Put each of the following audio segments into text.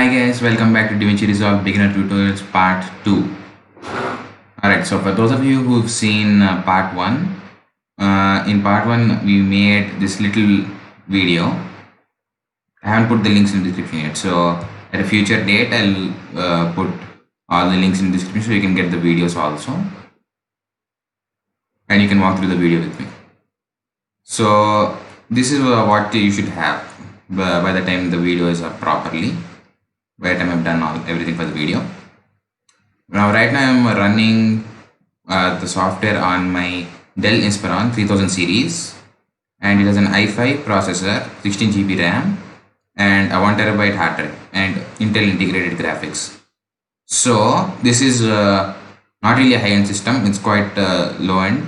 guys, welcome back to DaVinci Resolve Beginner Tutorials Part 2. Alright, so for those of you who've seen Part 1, in Part 1 we made this little video. I haven't put the links in the description yet, so at a future date I'll put all the links in the description so you can get the videos also. And you can walk through the video with me. So this is what you should have by the time the video is up properly. By the time I've done everything for the video. Now right now I'm running the software on my Dell Inspiron 3000 series, and it has an i5 processor, 16 GB RAM, and a 1 TB hard drive, and Intel integrated graphics. So this is not really a high-end system. It's quite low end,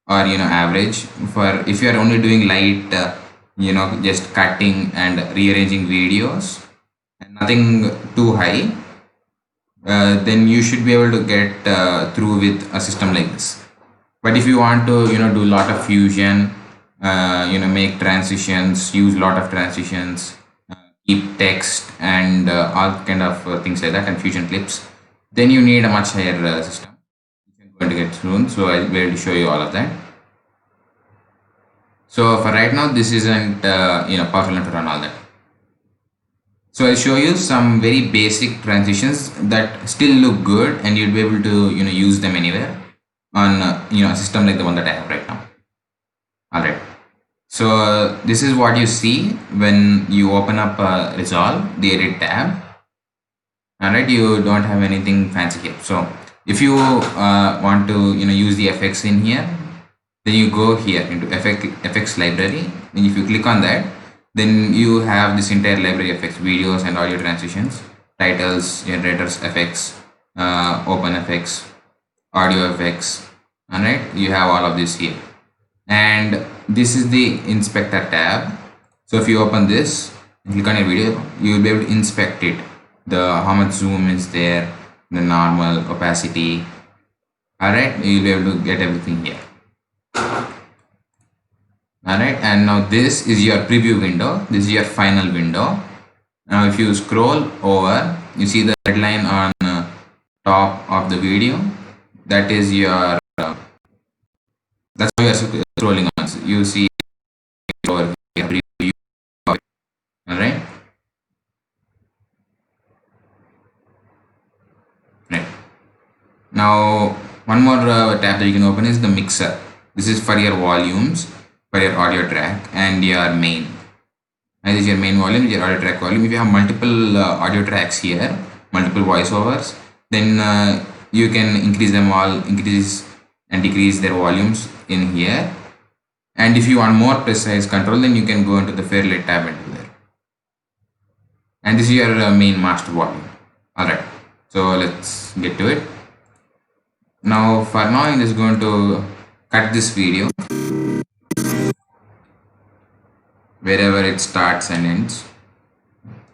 or average. For if you are only doing light just cutting and rearranging videos and nothing too high, then you should be able to get through with a system like this. But if you want to do a lot of fusion, make transitions, use a lot of transitions, keep text and all kind of things like that, and fusion clips, then you need a much higher system, which I'm going to get soon. So I'll be able to show you all of that. So for right now, this isn't powerful enough to run all that. So I'll show you some very basic transitions that still look good, and you'll be able to use them anywhere on a system like the one that I have right now. All right. So this is what you see when you open up Resolve, the Edit tab. All right. You don't have anything fancy here. So if you want to use the effects in here, then you go here into effects library, and if you click on that, then you have this entire library of effects, videos and audio transitions, titles, generators, effects, open effects, audio effects. All right, you have all of this here, and this is the inspector tab. So if you open this and click on your video, you will be able to inspect it, how much zoom is there, the normal, opacity. All right, you'll be able to get everything here. Alright, and now this is your preview window, this is your final window. Now if you scroll over, you see the red line on top of the video. That is your that's how you are scrolling on. So you see over here preview. Alright, right. Now one more tab that you can open is the mixer. This is for your volumes, for your audio track and your main. And this is your main volume, your audio track volume. If you have multiple audio tracks here, multiple voiceovers, then you can increase them all, increase and decrease their volumes in here. And if you want more precise control, then you can go into the Fairlight tab and do that. And this is your main master volume. Alright, so let's get to it. Now for now, I'm just going to cut this video wherever it starts and ends,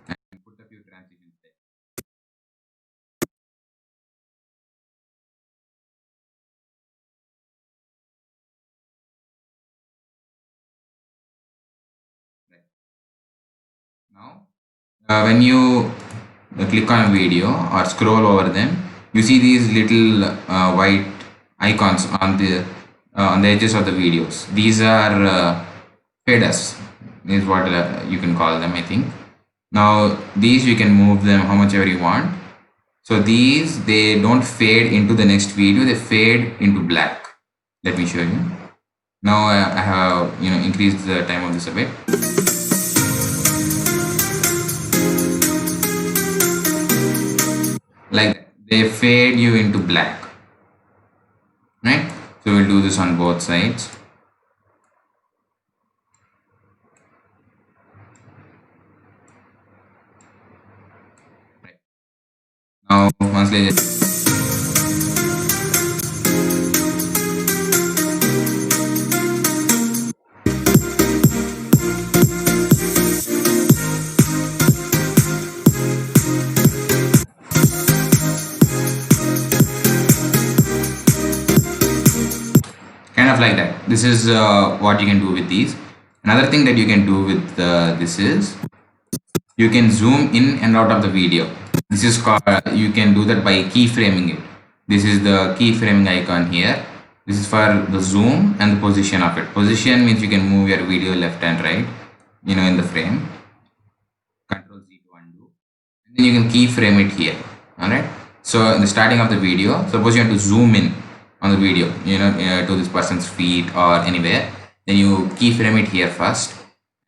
and put a few transitions there. Right. Now when you click on a video or scroll over them, you see these little white icons on the edges of the videos. These are faders, is what you can call them, I think. Now these you can move them how much ever you want. So these, they don't fade into the next video, they fade into black. Let me show you. Now I have increased the time of this a bit. Like that. They fade you into black, right? So we'll do this on both sides. Now once they kind of like that. This is what you can do with these. Another thing that you can do with this is you can zoom in and out of the video. This is called, you can do that by keyframing it. This is the keyframing icon here. This is for the zoom and the position of it. Position means you can move your video left and right, in the frame. Control Z to undo. And then you can keyframe it here. Alright. So in the starting of the video, suppose you want to zoom in on the video, to this person's feet or anywhere. Then you keyframe it here first,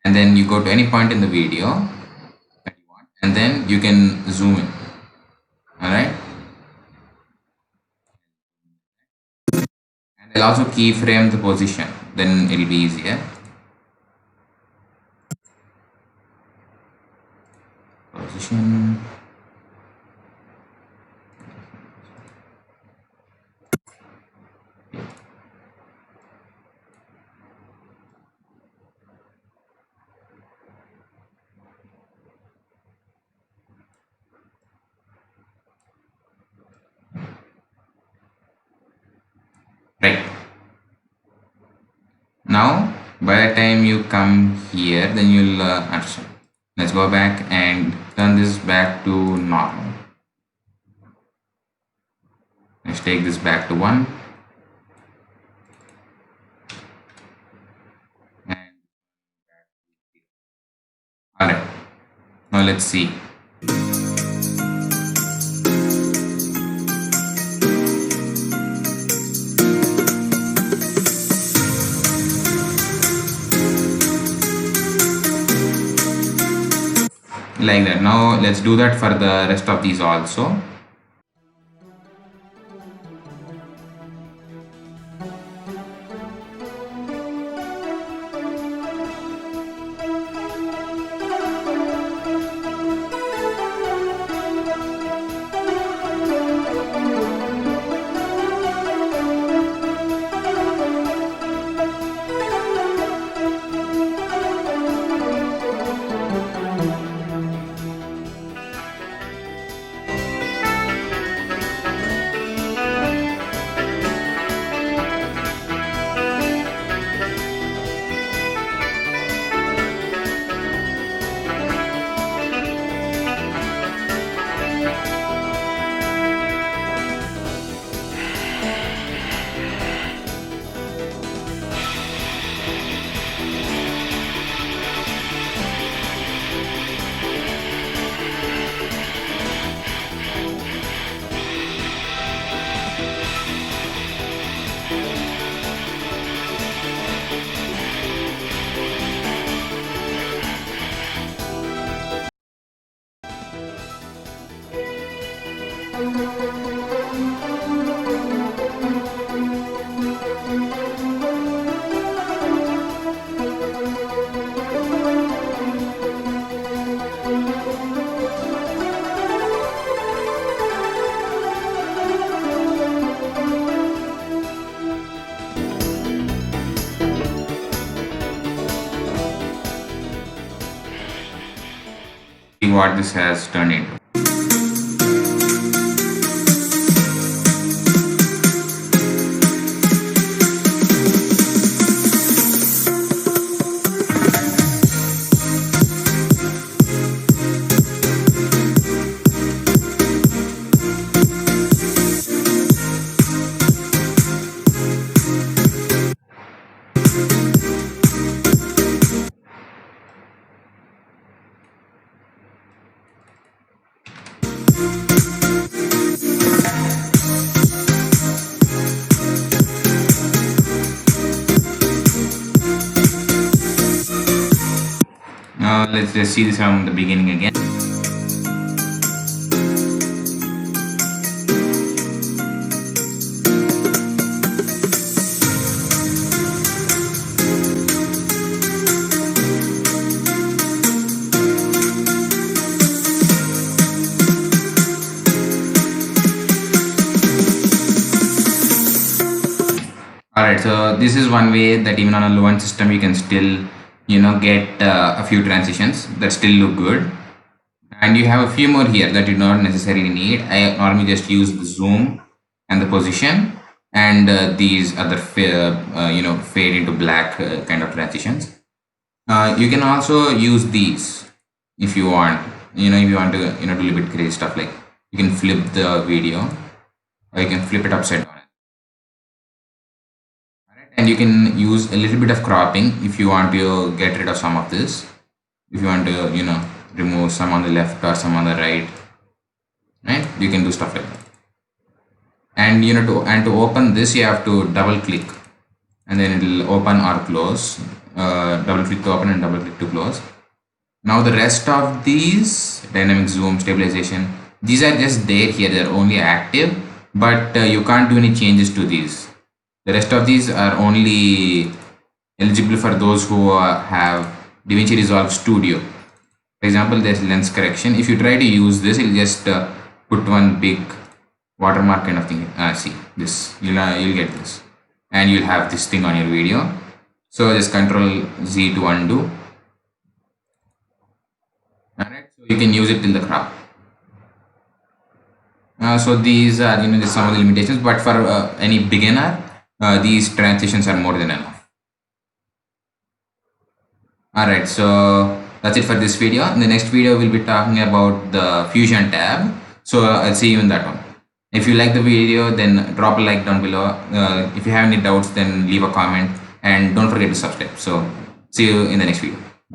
and then you go to any point in the video that you want, and then you can zoom in. Alright. And I'll also keyframe the position, then it'll be easier. Position. Right. Now, by the time you come here, then you'll understand. Let's go back and turn this back to normal. Let's take this back to 1. And alright. Now let's see. Like that. Now let's do that for the rest of these also. See what this has turned into. Now let's just see this from the beginning again. Alright, so this is one way that even on a low-end system you can still get a few transitions that still look good, and you have a few more here that you don't necessarily need. I normally just use the zoom and the position and these other fade into black kind of transitions. You can also use these if you want, if you want to, do a little bit crazy stuff, like you can flip the video or you can flip it upside down. Alright, and you can use a little bit of cropping if you want to get rid of some of this. If you want to, remove some on the left or some on the right, right? You can do stuff like that. And to open this, you have to double click, and then it will open or close. Double click to open and double click to close. Now the rest of these, dynamic zoom, stabilization, these are just there here. They're only active, but you can't do any changes to these. The rest of these are only eligible for those who have DaVinci Resolve Studio. For example, there's lens correction. If you try to use this, it'll just put one big watermark kind of thing. See this, you'll get this, and you'll have this thing on your video. So just Control Z to undo. Alright, so you can use it till the crop. So these are just some of the limitations, but for any beginner, these transitions are more than enough. Alright, so that's it for this video. In the next video, we'll be talking about the Fusion tab. So I'll see you in that one. If you like the video, then drop a like down below. If you have any doubts, then leave a comment, and don't forget to subscribe. So see you in the next video.